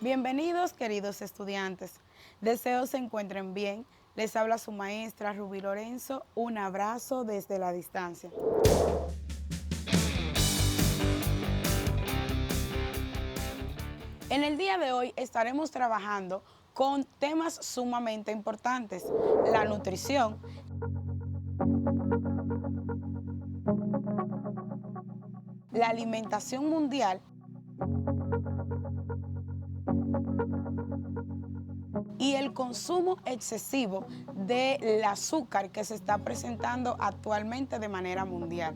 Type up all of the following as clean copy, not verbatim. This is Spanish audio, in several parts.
Bienvenidos, queridos estudiantes. Deseo se encuentren bien. Les habla su maestra Rubí Lorenzo. Un abrazo desde la distancia. En el día de hoy estaremos trabajando con temas sumamente importantes: la nutrición, la alimentación mundial y el consumo excesivo del azúcar que se está presentando actualmente de manera mundial.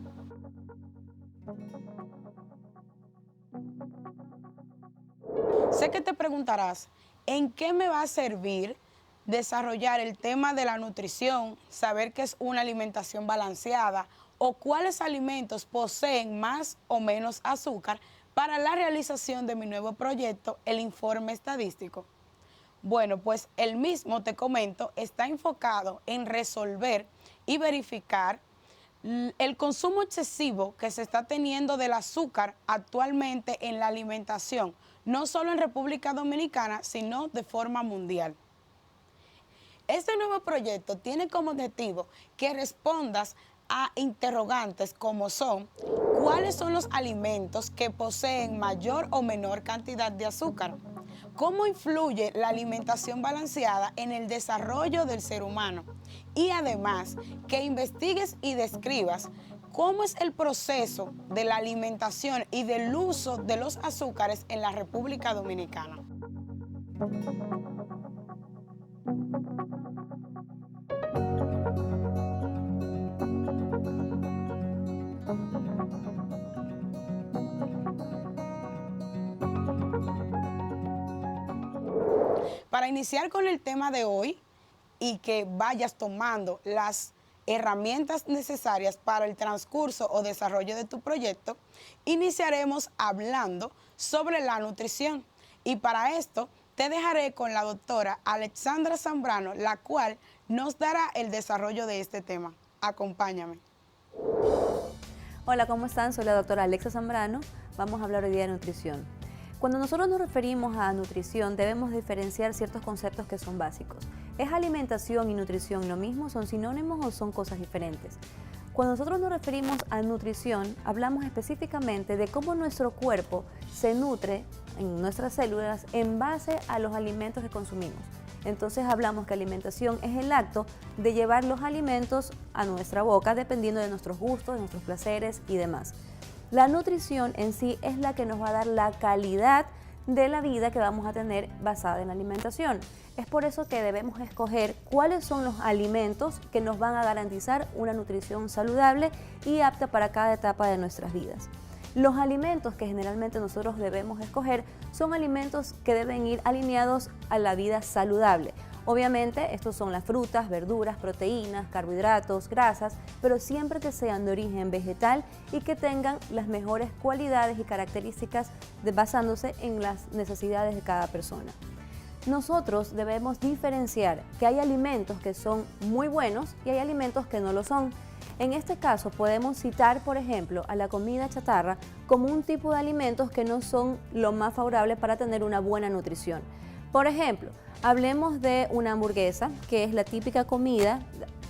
Sé que te preguntarás, ¿en qué me va a servir desarrollar el tema de la nutrición, saber qué es una alimentación balanceada o cuáles alimentos poseen más o menos azúcar para la realización de mi nuevo proyecto, el informe estadístico? Bueno, pues el mismo, te comento, está enfocado en resolver y verificar el consumo excesivo que se está teniendo del azúcar actualmente en la alimentación, no solo en República Dominicana, sino de forma mundial. Este nuevo proyecto tiene como objetivo que respondas a interrogantes como son: ¿cuáles son los alimentos que poseen mayor o menor cantidad de azúcar? ¿Cómo influye la alimentación balanceada en el desarrollo del ser humano? Y además, que investigues y describas cómo es el proceso de la alimentación y del uso de los azúcares en la República Dominicana. Para iniciar con el tema de hoy y que vayas tomando las herramientas necesarias para el transcurso o desarrollo de tu proyecto, iniciaremos hablando sobre la nutrición. Y para esto te dejaré con la doctora Alexandra Zambrano, la cual nos dará el desarrollo de este tema. Acompáñame. Hola, ¿cómo están? Soy la doctora Alexa Zambrano. Vamos a hablar hoy día de nutrición. Cuando nosotros nos referimos a nutrición, debemos diferenciar ciertos conceptos que son básicos. ¿Es alimentación y nutrición lo mismo? ¿Son sinónimos o son cosas diferentes? Cuando nosotros nos referimos a nutrición, hablamos específicamente de cómo nuestro cuerpo se nutre en nuestras células en base a los alimentos que consumimos. Entonces hablamos que alimentación es el acto de llevar los alimentos a nuestra boca dependiendo de nuestros gustos, de nuestros placeres y demás. La nutrición en sí es la que nos va a dar la calidad de la vida que vamos a tener basada en la alimentación. Es por eso que debemos escoger cuáles son los alimentos que nos van a garantizar una nutrición saludable y apta para cada etapa de nuestras vidas. Los alimentos que generalmente nosotros debemos escoger son alimentos que deben ir alineados a la vida saludable. Obviamente, estos son las frutas, verduras, proteínas, carbohidratos, grasas, pero siempre que sean de origen vegetal y que tengan las mejores cualidades y características basándose en las necesidades de cada persona. Nosotros debemos diferenciar que hay alimentos que son muy buenos y hay alimentos que no lo son. En este caso podemos citar, por ejemplo, a la comida chatarra como un tipo de alimentos que no son lo más favorable para tener una buena nutrición. Por ejemplo, hablemos de una hamburguesa, que es la típica comida,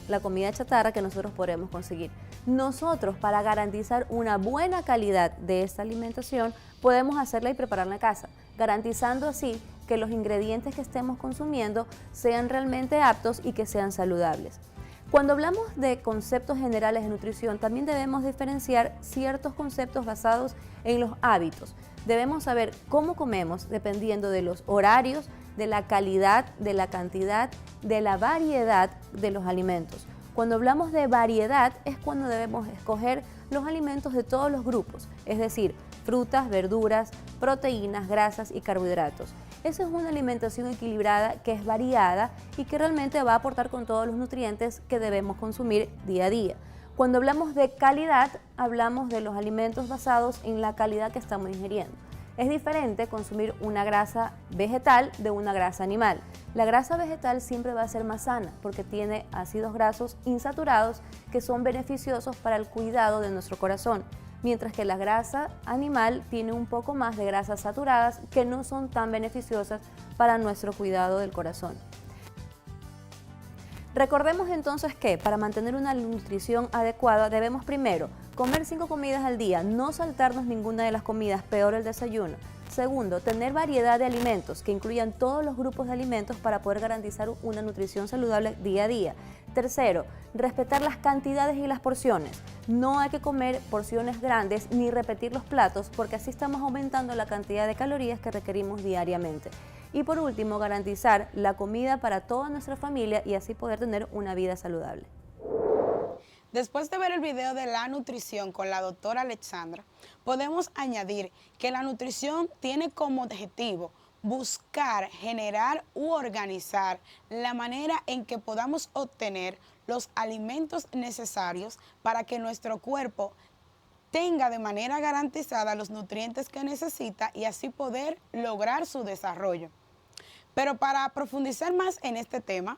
la comida chatarra que nosotros podemos conseguir. Nosotros, para garantizar una buena calidad de esta alimentación, podemos hacerla y prepararla en casa, garantizando así que los ingredientes que estemos consumiendo sean realmente aptos y que sean saludables. Cuando hablamos de conceptos generales de nutrición, también debemos diferenciar ciertos conceptos basados en los hábitos. Debemos saber cómo comemos dependiendo de los horarios, de la calidad, de la cantidad, de la variedad de los alimentos. Cuando hablamos de variedad es cuando debemos escoger los alimentos de todos los grupos, es decir, frutas, verduras, proteínas, grasas y carbohidratos. Esa es una alimentación equilibrada que es variada y que realmente va a aportar con todos los nutrientes que debemos consumir día a día. Cuando hablamos de calidad, hablamos de los alimentos basados en la calidad que estamos ingiriendo. Es diferente consumir una grasa vegetal de una grasa animal. La grasa vegetal siempre va a ser más sana porque tiene ácidos grasos insaturados que son beneficiosos para el cuidado de nuestro corazón. mientras que la grasa animal tiene un poco más de grasas saturadas que no son tan beneficiosas para nuestro cuidado del corazón. Recordemos entonces que para mantener una nutrición adecuada debemos primero comer 5 comidas al día, no saltarnos ninguna de las comidas, peor el desayuno. Segundo, tener variedad de alimentos que incluyan todos los grupos de alimentos para poder garantizar una nutrición saludable día a día. Tercero, respetar las cantidades y las porciones. No hay que comer porciones grandes ni repetir los platos porque así estamos aumentando la cantidad de calorías que requerimos diariamente. Y por último, garantizar la comida para toda nuestra familia y así poder tener una vida saludable. Después de ver el video de la nutrición con la doctora Alexandra, podemos añadir que la nutrición tiene como objetivo buscar, generar u organizar la manera en que podamos obtener los alimentos necesarios para que nuestro cuerpo tenga de manera garantizada los nutrientes que necesita y así poder lograr su desarrollo. Pero para profundizar más en este tema,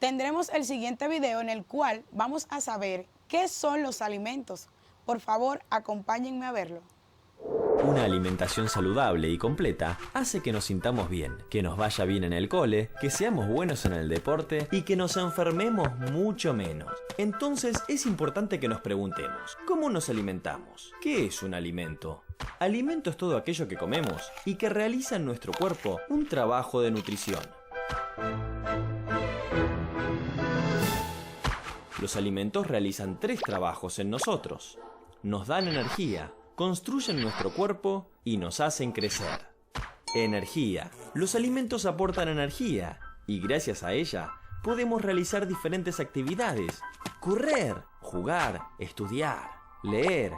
tendremos el siguiente video en el cual vamos a saber qué son los alimentos. Por favor, acompáñenme a verlo. Una alimentación saludable y completa hace que nos sintamos bien, que nos vaya bien en el cole, que seamos buenos en el deporte y que nos enfermemos mucho menos. Entonces es importante que nos preguntemos, ¿cómo nos alimentamos? ¿Qué es un alimento? Alimento es todo aquello que comemos y que realiza en nuestro cuerpo un trabajo de nutrición. Los alimentos realizan 3 trabajos en nosotros. Nos dan energía, construyen nuestro cuerpo y nos hacen crecer. Energía. Los alimentos aportan energía y gracias a ella podemos realizar diferentes actividades. Correr, jugar, estudiar, leer.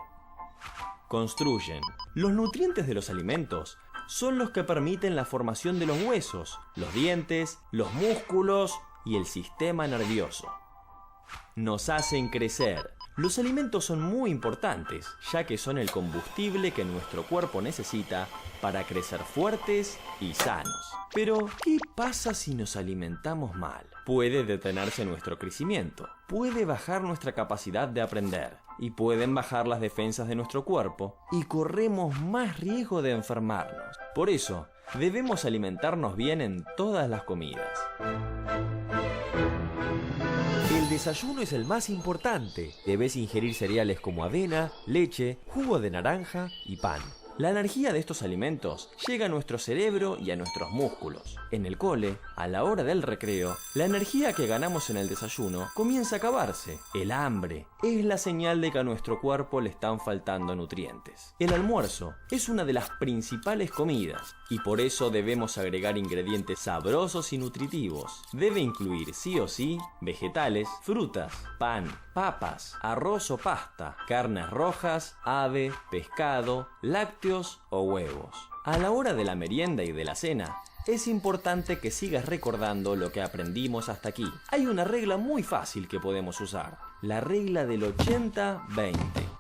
Construyen. Los nutrientes de los alimentos son los que permiten la formación de los huesos, los dientes, los músculos y el sistema nervioso. Nos hacen crecer. Los alimentos son muy importantes, ya que son el combustible que nuestro cuerpo necesita para crecer fuertes y sanos. Pero, ¿qué pasa si nos alimentamos mal? Puede detenerse nuestro crecimiento, puede bajar nuestra capacidad de aprender y pueden bajar las defensas de nuestro cuerpo y corremos más riesgo de enfermarnos. Por eso, debemos alimentarnos bien en todas las comidas. El desayuno es el más importante. Debes ingerir cereales como avena, leche, jugo de naranja y pan. La energía de estos alimentos llega a nuestro cerebro y a nuestros músculos. En el cole, a la hora del recreo, la energía que ganamos en el desayuno comienza a acabarse. El hambre es la señal de que a nuestro cuerpo le están faltando nutrientes. El almuerzo es una de las principales comidas y por eso debemos agregar ingredientes sabrosos y nutritivos. Debe incluir sí o sí vegetales, frutas, pan, papas, arroz o pasta, carnes rojas, ave, pescado, lácteos o huevos. A la hora de la merienda y de la cena, es importante que sigas recordando lo que aprendimos hasta aquí. Hay una regla muy fácil que podemos usar, la regla del 80-20.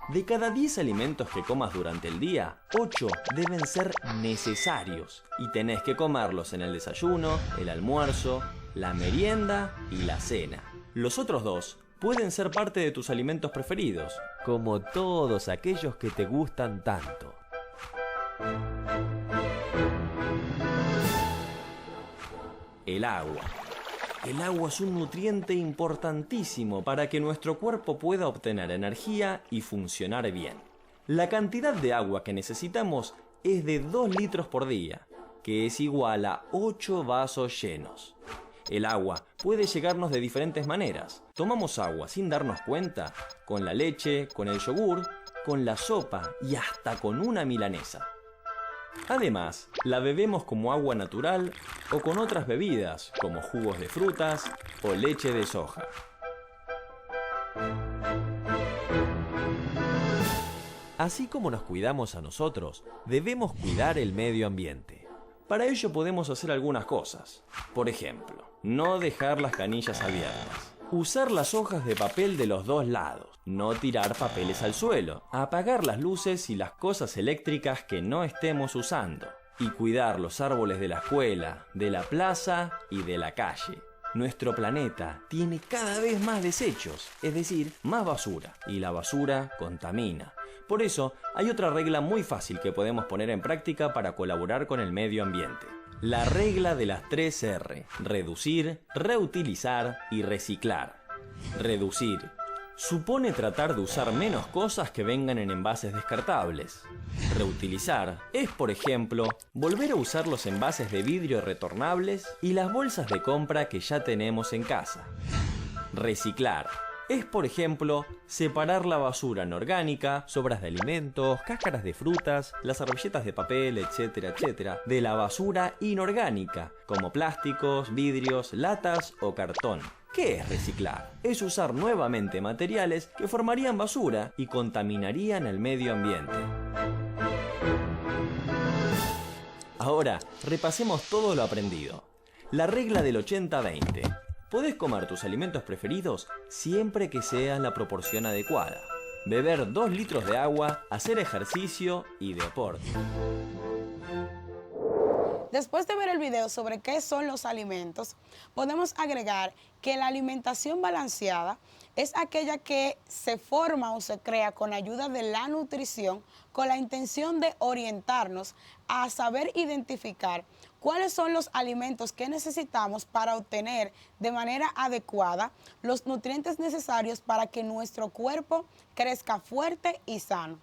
De cada 10 alimentos que comas durante el día, 8 deben ser necesarios y tenés que comerlos en el desayuno, el almuerzo, la merienda y la cena. Los otros 2 pueden ser parte de tus alimentos preferidos, como todos aquellos que te gustan tanto. El agua. El agua es un nutriente importantísimo para que nuestro cuerpo pueda obtener energía y funcionar bien. La cantidad de agua que necesitamos es de 2 litros por día, que es igual a 8 vasos llenos. El agua puede llegarnos de diferentes maneras. Tomamos agua sin darnos cuenta, con la leche, con el yogur, con la sopa y hasta con una milanesa. Además, la bebemos como agua natural o con otras bebidas, como jugos de frutas o leche de soja. Así como nos cuidamos a nosotros, debemos cuidar el medio ambiente. Para ello podemos hacer algunas cosas. Por ejemplo, no dejar las canillas abiertas. Usar las hojas de papel de los 2 lados. No tirar papeles al suelo. Apagar las luces y las cosas eléctricas que no estemos usando. Y cuidar los árboles de la escuela, de la plaza y de la calle. Nuestro planeta tiene cada vez más desechos, es decir, más basura. Y la basura contamina. Por eso, hay otra regla muy fácil que podemos poner en práctica para colaborar con el medio ambiente. La regla de las 3 R: reducir, reutilizar y reciclar. Reducir supone tratar de usar menos cosas que vengan en envases descartables. Reutilizar es, por ejemplo, volver a usar los envases de vidrio retornables y las bolsas de compra que ya tenemos en casa. Reciclar es, por ejemplo, separar la basura anorgánica, sobras de alimentos, cáscaras de frutas, las servilletas de papel, etcétera, de la basura inorgánica, como plásticos, vidrios, latas o cartón. ¿Qué es reciclar? Es usar nuevamente materiales que formarían basura y contaminarían el medio ambiente. Ahora, repasemos todo lo aprendido. La regla del 80-20. Podés comer tus alimentos preferidos siempre que sea en la proporción adecuada. Beber 2 litros de agua, hacer ejercicio y deporte. Después de ver el video sobre qué son los alimentos, podemos agregar que la alimentación balanceada es aquella que se forma o se crea con ayuda de la nutrición con la intención de orientarnos a saber identificar cuáles son los alimentos que necesitamos para obtener de manera adecuada los nutrientes necesarios para que nuestro cuerpo crezca fuerte y sano.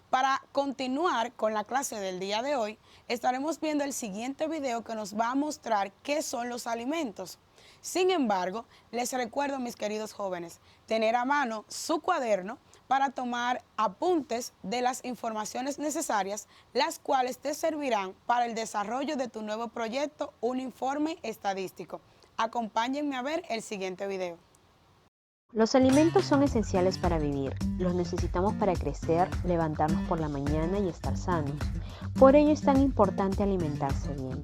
Para continuar con la clase del día de hoy, estaremos viendo el siguiente video que nos va a mostrar qué son los alimentos. Sin embargo, les recuerdo, mis queridos jóvenes, tener a mano su cuaderno para tomar apuntes de las informaciones necesarias, las cuales te servirán para el desarrollo de tu nuevo proyecto, un informe estadístico. Acompáñenme a ver el siguiente video. Los alimentos son esenciales para vivir. Los necesitamos para crecer, levantarnos por la mañana y estar sanos. Por ello es tan importante alimentarse bien.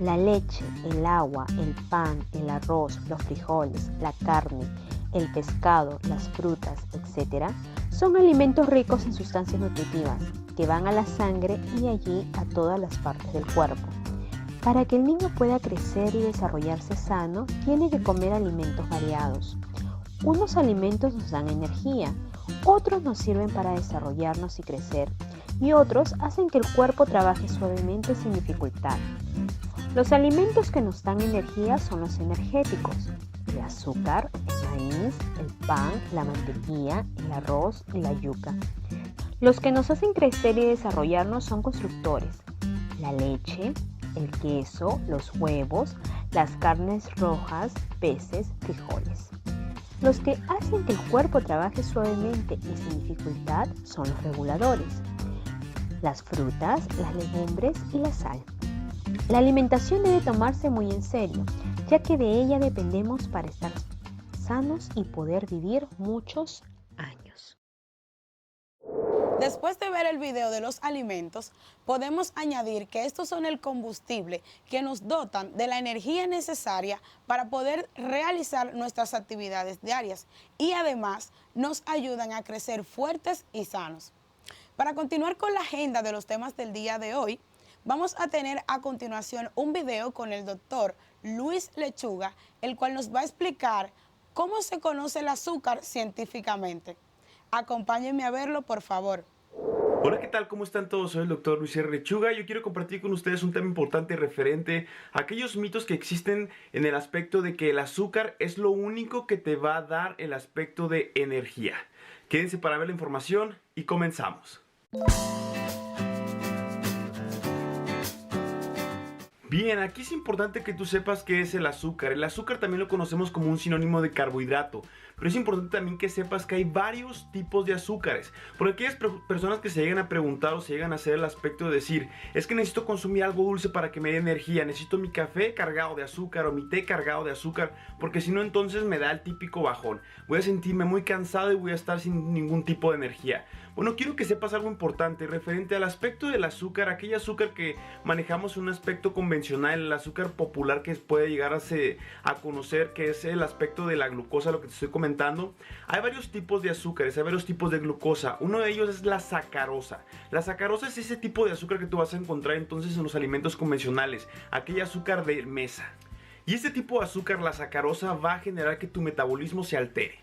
La leche, el agua, el pan, el arroz, los frijoles, la carne, el pescado, las frutas, etc. son alimentos ricos en sustancias nutritivas que van a la sangre y allí a todas las partes del cuerpo. Para que el niño pueda crecer y desarrollarse sano, tiene que comer alimentos variados. Unos alimentos nos dan energía, otros nos sirven para desarrollarnos y crecer, y otros hacen que el cuerpo trabaje suavemente sin dificultad. Los alimentos que nos dan energía son los energéticos: el azúcar, el maíz, el pan, la mantequilla, el arroz y la yuca. Los que nos hacen crecer y desarrollarnos son constructores: la leche, el queso, los huevos, las carnes rojas, peces, frijoles. Los que hacen que el cuerpo trabaje suavemente y sin dificultad son los reguladores: las frutas, las legumbres y la sal. La alimentación debe tomarse muy en serio, ya que de ella dependemos para estar sanos y poder vivir muchos años. Después de ver el video de los alimentos, podemos añadir que estos son el combustible que nos dotan de la energía necesaria para poder realizar nuestras actividades diarias y además nos ayudan a crecer fuertes y sanos. Para continuar con la agenda de los temas del día de hoy, vamos a tener a continuación un video con el doctor Luis Lechuga, el cual nos va a explicar cómo se conoce el azúcar científicamente. Acompáñenme a verlo, por favor. Hola, ¿qué tal? ¿Cómo están todos? Soy el doctor Luis R. Lechuga. Yo quiero compartir con ustedes un tema importante referente a aquellos mitos que existen en el aspecto de que el azúcar es lo único que te va a dar el aspecto de energía. Quédense para ver la información y comenzamos. Bien, aquí es importante que tú sepas qué es el azúcar. El azúcar también lo conocemos como un sinónimo de carbohidrato, pero es importante también que sepas que hay varios tipos de azúcares. Por aquellas personas que se llegan a preguntar o se llegan a hacer el aspecto de decir: es que necesito consumir algo dulce para que me dé energía, necesito mi café cargado de azúcar o mi té cargado de azúcar, porque si no entonces me da el típico bajón, voy a sentirme muy cansado y voy a estar sin ningún tipo de energía. Bueno, quiero que sepas algo importante referente al aspecto del azúcar, aquel azúcar que manejamos en un aspecto convencional, el azúcar popular que puede llegar a conocer, que es el aspecto de la glucosa, lo que te estoy comentando. Hay varios tipos de azúcares, hay varios tipos de glucosa. Uno de ellos es la sacarosa. La sacarosa es ese tipo de azúcar que tú vas a encontrar entonces en los alimentos convencionales, aquel azúcar de mesa. Y este tipo de azúcar, la sacarosa, va a generar que tu metabolismo se altere.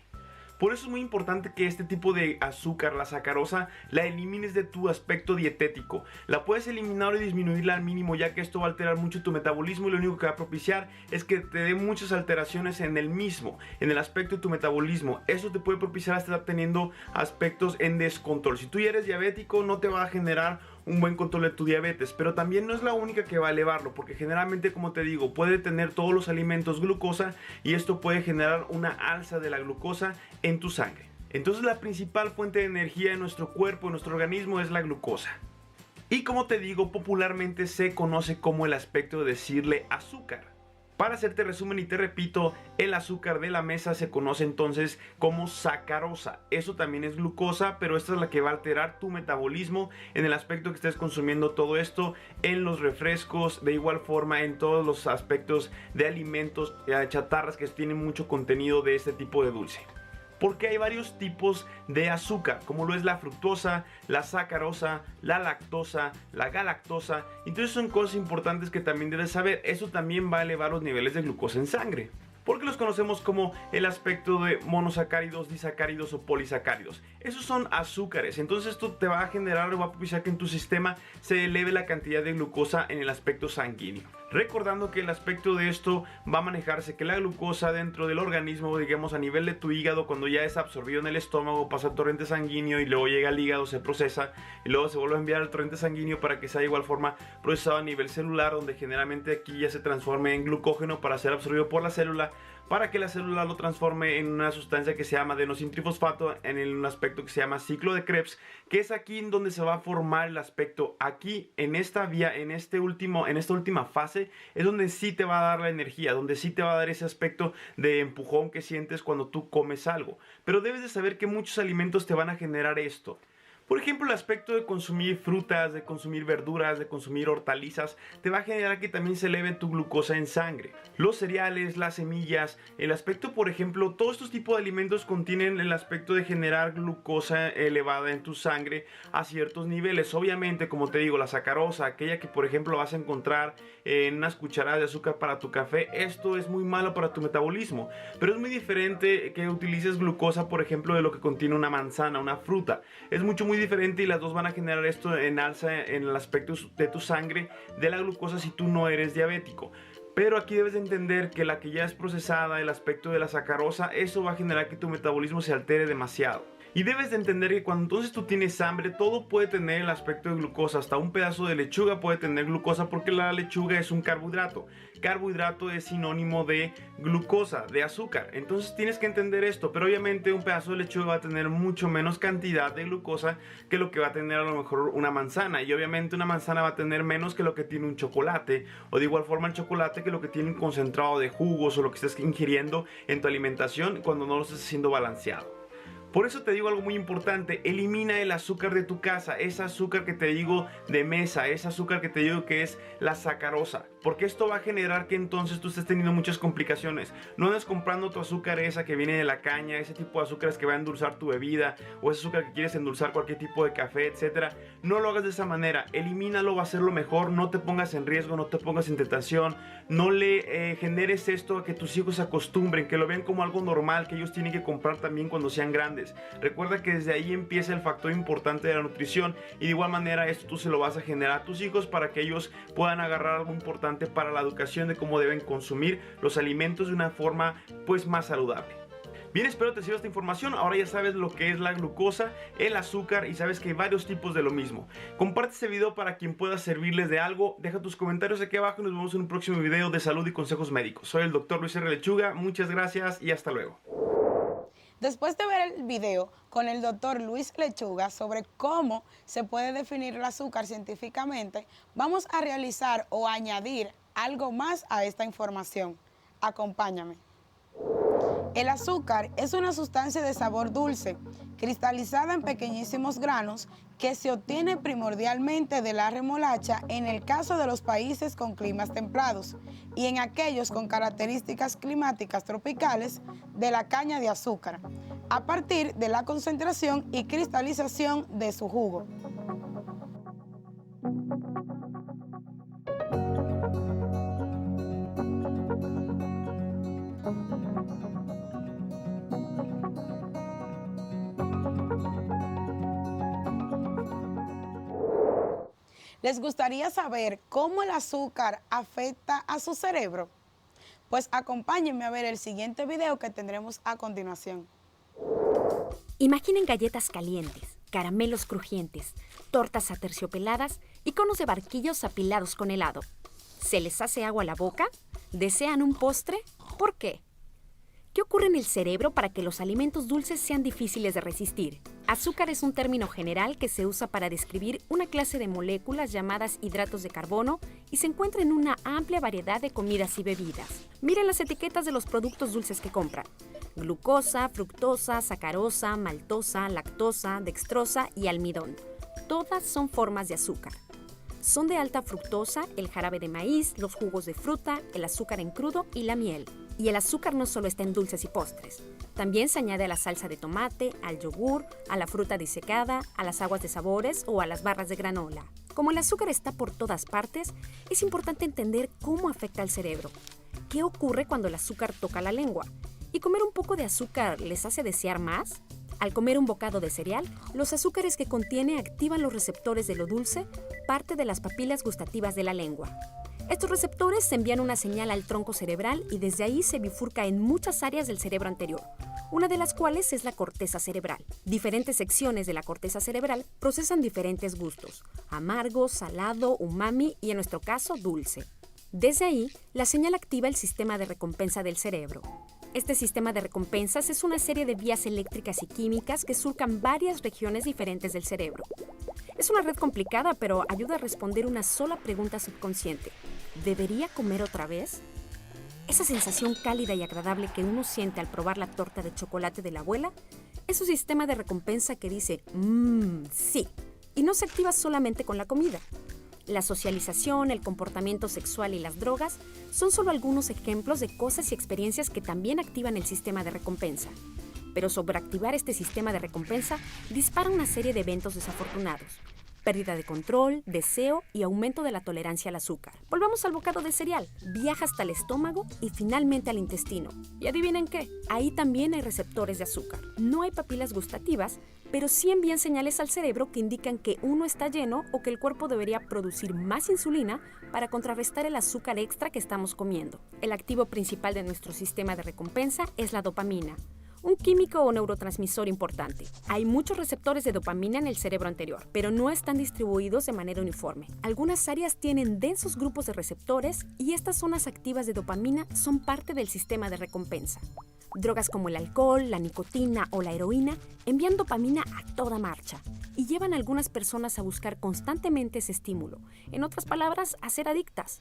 Por eso es muy importante que este tipo de azúcar, la sacarosa, la elimines de tu aspecto dietético. La puedes eliminar y disminuirla al mínimo, ya que esto va a alterar mucho tu metabolismo y lo único que va a propiciar es que te dé muchas alteraciones en el aspecto de tu metabolismo. Eso te puede propiciar a estar teniendo aspectos en descontrol. Si tú ya eres diabético, no te va a generar un buen control de tu diabetes, pero también no es la única que va a elevarlo, porque generalmente, como te digo, puede tener todos los alimentos glucosa y esto puede generar una alza de la glucosa en tu sangre. Entonces la principal fuente de energía en nuestro cuerpo, en nuestro organismo, es la glucosa. Y como te digo, popularmente se conoce como el aspecto de decirle azúcar. Para hacerte resumen y te repito, el azúcar de la mesa se conoce entonces como sacarosa. Eso también es glucosa, pero esta es la que va a alterar tu metabolismo en el aspecto que estés consumiendo todo esto, en los refrescos, de igual forma en todos los aspectos de alimentos, chatarras que tienen mucho contenido de este tipo de dulce. Porque hay varios tipos de azúcar, como lo es la fructosa, la sacarosa, la lactosa, la galactosa. Entonces son cosas importantes que también debes saber. Eso también va a elevar los niveles de glucosa en sangre, porque los conocemos como el aspecto de monosacáridos, disacáridos o polisacáridos. Esos son azúcares, entonces esto te va a generar o va a propiciar que en tu sistema se eleve la cantidad de glucosa en el aspecto sanguíneo. Recordando que el aspecto de esto va a manejarse que la glucosa dentro del organismo, digamos a nivel de tu hígado, cuando ya es absorbido en el estómago, pasa al torrente sanguíneo y luego llega al hígado, se procesa y luego se vuelve a enviar al torrente sanguíneo para que sea de igual forma procesado a nivel celular, donde generalmente aquí ya se transforme en glucógeno para ser absorbido por la célula, para que la célula lo transforme en una sustancia que se llama adenosintrifosfato en un aspecto que se llama ciclo de Krebs, que es aquí en donde se va a formar el aspecto. Aquí en esta vía, en esta última fase es donde sí te va a dar la energía, donde sí te va a dar ese aspecto de empujón que sientes cuando tú comes algo. Pero debes de saber que muchos alimentos te van a generar esto. Por ejemplo, el aspecto de consumir frutas, de consumir verduras, de consumir hortalizas, te va a generar que también se eleve tu glucosa en sangre. Los cereales, las semillas, el aspecto, por ejemplo, todos estos tipos de alimentos contienen el aspecto de generar glucosa elevada en tu sangre a ciertos niveles. Obviamente, como te digo, la sacarosa, aquella que por ejemplo vas a encontrar en unas cucharadas de azúcar para tu café, esto es muy malo para tu metabolismo. Pero es muy diferente que utilices glucosa, por ejemplo, de lo que contiene una manzana, una fruta. Es muy diferente y las dos van a generar esto en alza en el aspecto de tu sangre de la glucosa si tú no eres diabético. Pero aquí debes de entender que la que ya es procesada, el aspecto de la sacarosa, eso va a generar que tu metabolismo se altere demasiado. Y debes de entender que cuando entonces tú tienes hambre, todo puede tener el aspecto de glucosa. Hasta un pedazo de lechuga puede tener glucosa porque la lechuga es un carbohidrato. Carbohidrato es sinónimo de glucosa, de azúcar. Entonces tienes que entender esto. Pero obviamente un pedazo de lechuga va a tener mucho menos cantidad de glucosa que lo que va a tener a lo mejor una manzana. Y obviamente una manzana va a tener menos que lo que tiene un chocolate. O de igual forma el chocolate que lo que tiene un concentrado de jugos o lo que estés ingiriendo en tu alimentación cuando no lo estés haciendo balanceado. Por eso te digo algo muy importante, elimina el azúcar de tu casa, ese azúcar que te digo de mesa, ese azúcar que te digo que es la sacarosa, porque esto va a generar que entonces tú estés teniendo muchas complicaciones. No andes comprando tu azúcar esa que viene de la caña, ese tipo de azúcares que va a endulzar tu bebida, o ese azúcar que quieres endulzar cualquier tipo de café, etcétera. No lo hagas de esa manera, elimínalo, va a ser lo mejor, no te pongas en riesgo, no te pongas en tentación, no le generes esto a que tus hijos se acostumbren, que lo vean como algo normal, que ellos tienen que comprar también cuando sean grandes. Recuerda que desde ahí empieza el factor importante de la nutrición y de igual manera esto tú se lo vas a generar a tus hijos para que ellos puedan agarrar algo importante para la educación de cómo deben consumir los alimentos de una forma pues más saludable. Bien, espero te sirva esta información. Ahora ya sabes lo que es la glucosa, el azúcar y sabes que hay varios tipos de lo mismo. Comparte este video para quien pueda servirles de algo. Deja tus comentarios aquí abajo y nos vemos en un próximo video de salud y consejos médicos. Soy el Dr. Luis R. Lechuga. Muchas gracias y hasta luego. Después de ver el video con el doctor Luis Lechuga sobre cómo se puede definir el azúcar científicamente, vamos a realizar o añadir algo más a esta información. Acompáñame. El azúcar es una sustancia de sabor dulce, cristalizada en pequeñísimos granos, que se obtiene primordialmente de la remolacha en el caso de los países con climas templados y en aquellos con características climáticas tropicales de la caña de azúcar, a partir de la concentración y cristalización de su jugo. ¿Les gustaría saber cómo el azúcar afecta a su cerebro? Pues acompáñenme a ver el siguiente video que tendremos a continuación. Imaginen galletas calientes, caramelos crujientes, tortas aterciopeladas y conos de barquillos apilados con helado. ¿Se les hace agua a la boca? ¿Desean un postre? ¿Por qué? ¿Qué ocurre en el cerebro para que los alimentos dulces sean difíciles de resistir? Azúcar es un término general que se usa para describir una clase de moléculas llamadas hidratos de carbono y se encuentra en una amplia variedad de comidas y bebidas. Miren las etiquetas de los productos dulces que compran. Glucosa, fructosa, sacarosa, maltosa, lactosa, dextrosa y almidón. Todas son formas de azúcar. Son de alta fructosa el jarabe de maíz, los jugos de fruta, el azúcar en crudo y la miel. Y el azúcar no solo está en dulces y postres. También se añade a la salsa de tomate, al yogur, a la fruta disecada, a las aguas de sabores o a las barras de granola. Como el azúcar está por todas partes, es importante entender cómo afecta al cerebro. ¿Qué ocurre cuando el azúcar toca la lengua? ¿Y comer un poco de azúcar les hace desear más? Al comer un bocado de cereal, los azúcares que contiene activan los receptores de lo dulce, parte de las papilas gustativas de la lengua. Estos receptores envían una señal al tronco cerebral y desde ahí se bifurca en muchas áreas del cerebro anterior, una de las cuales es la corteza cerebral. Diferentes secciones de la corteza cerebral procesan diferentes gustos: amargo, salado, umami y en nuestro caso dulce. Desde ahí, la señal activa el sistema de recompensa del cerebro. Este sistema de recompensas es una serie de vías eléctricas y químicas que surcan varias regiones diferentes del cerebro. Es una red complicada, pero ayuda a responder una sola pregunta subconsciente: ¿debería comer otra vez? Esa sensación cálida y agradable que uno siente al probar la torta de chocolate de la abuela es un sistema de recompensa que dice sí, y no se activa solamente con la comida. La socialización, el comportamiento sexual y las drogas son solo algunos ejemplos de cosas y experiencias que también activan el sistema de recompensa. Pero sobreactivar este sistema de recompensa dispara una serie de eventos desafortunados: pérdida de control, deseo y aumento de la tolerancia al azúcar. Volvamos al bocado de cereal. Viaja hasta el estómago y finalmente al intestino. ¿Y adivinen qué? Ahí también hay receptores de azúcar. No hay papilas gustativas, pero sí envían señales al cerebro que indican que uno está lleno o que el cuerpo debería producir más insulina para contrarrestar el azúcar extra que estamos comiendo. El activo principal de nuestro sistema de recompensa es la dopamina, un químico o neurotransmisor importante. Hay muchos receptores de dopamina en el cerebro anterior, pero no están distribuidos de manera uniforme. Algunas áreas tienen densos grupos de receptores y estas zonas activas de dopamina son parte del sistema de recompensa. Drogas como el alcohol, la nicotina o la heroína envían dopamina a toda marcha y llevan a algunas personas a buscar constantemente ese estímulo. En otras palabras, a ser adictas.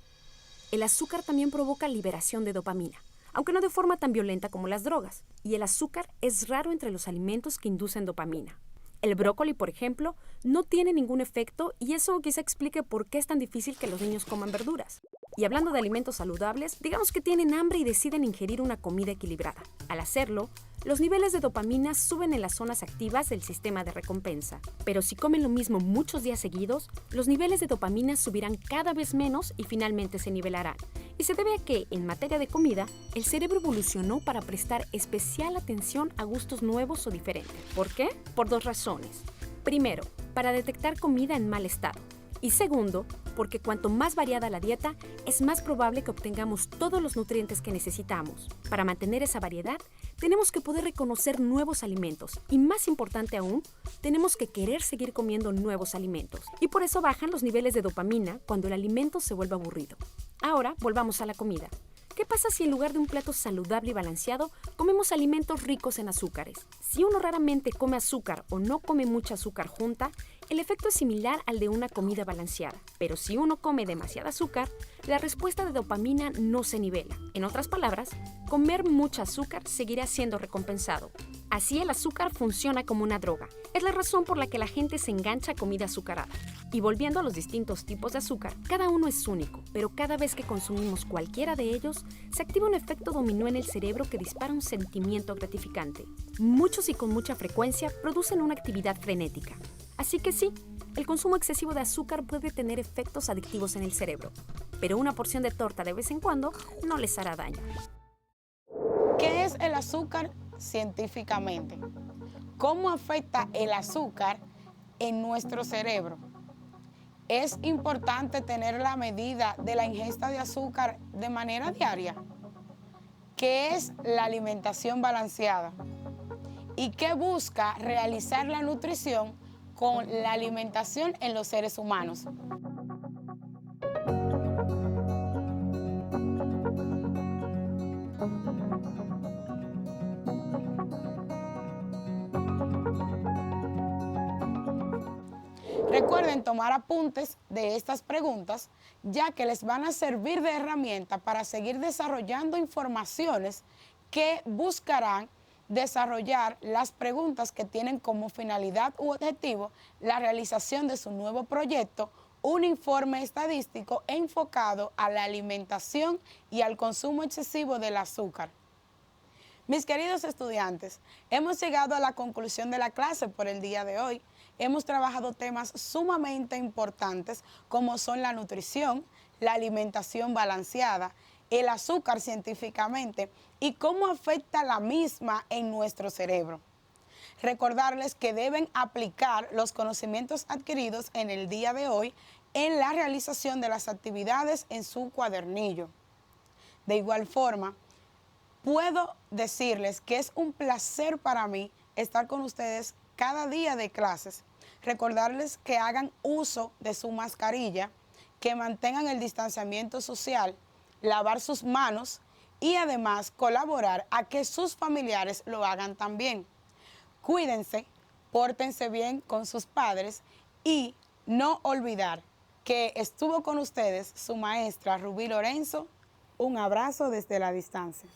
El azúcar también provoca liberación de dopamina, aunque no de forma tan violenta como las drogas, y el azúcar es raro entre los alimentos que inducen dopamina. El brócoli, por ejemplo, no tiene ningún efecto y eso quizá explique por qué es tan difícil que los niños coman verduras. Y hablando de alimentos saludables, digamos que tienen hambre y deciden ingerir una comida equilibrada. Al hacerlo, los niveles de dopamina suben en las zonas activas del sistema de recompensa. Pero si comen lo mismo muchos días seguidos, los niveles de dopamina subirán cada vez menos y finalmente se nivelarán. Y se debe a que, en materia de comida, el cerebro evolucionó para prestar especial atención a gustos nuevos o diferentes. ¿Por qué? Por dos razones. Primero, para detectar comida en mal estado. Y segundo, porque cuanto más variada la dieta, es más probable que obtengamos todos los nutrientes que necesitamos. Para mantener esa variedad, tenemos que poder reconocer nuevos alimentos y, más importante aún, tenemos que querer seguir comiendo nuevos alimentos. Y por eso bajan los niveles de dopamina cuando el alimento se vuelve aburrido. Ahora, volvamos a la comida. ¿Qué pasa si en lugar de un plato saludable y balanceado, comemos alimentos ricos en azúcares? Si uno raramente come azúcar o no come mucha azúcar junta, el efecto es similar al de una comida balanceada. Pero si uno come demasiada azúcar, la respuesta de dopamina no se nivela. En otras palabras, comer mucha azúcar seguirá siendo recompensado. Así el azúcar funciona como una droga. Es la razón por la que la gente se engancha a comida azucarada. Y volviendo a los distintos tipos de azúcar, cada uno es único, pero cada vez que consumimos cualquiera de ellos, se activa un efecto dominó en el cerebro que dispara un sentimiento gratificante. Muchos y con mucha frecuencia producen una actividad frenética. Así que sí, el consumo excesivo de azúcar puede tener efectos adictivos en el cerebro, pero una porción de torta de vez en cuando no les hará daño. ¿Qué es el azúcar científicamente? ¿Cómo afecta el azúcar en nuestro cerebro? ¿Es importante tener la medida de la ingesta de azúcar de manera diaria? ¿Qué es la alimentación balanceada? ¿Y qué busca realizar la nutrición con la alimentación en los seres humanos? Recuerden tomar apuntes de estas preguntas, ya que les van a servir de herramienta para seguir desarrollando informaciones que buscarán desarrollar las preguntas que tienen como finalidad u objetivo la realización de su nuevo proyecto, un informe estadístico enfocado a la alimentación y al consumo excesivo del azúcar. Mis queridos estudiantes, hemos llegado a la conclusión de la clase por el día de hoy. Hemos trabajado temas sumamente importantes como son la nutrición, la alimentación balanceada, el azúcar científicamente y cómo afecta la misma en nuestro cerebro. Recordarles que deben aplicar los conocimientos adquiridos en el día de hoy en la realización de las actividades en su cuadernillo. De igual forma, puedo decirles que es un placer para mí estar con ustedes cada día de clases. Recordarles que hagan uso de su mascarilla, que mantengan el distanciamiento social, lavar sus manos y además colaborar a que sus familiares lo hagan también. Cuídense, pórtense bien con sus padres y no olvidar que estuvo con ustedes su maestra Rubí Lorenzo. Un abrazo desde la distancia.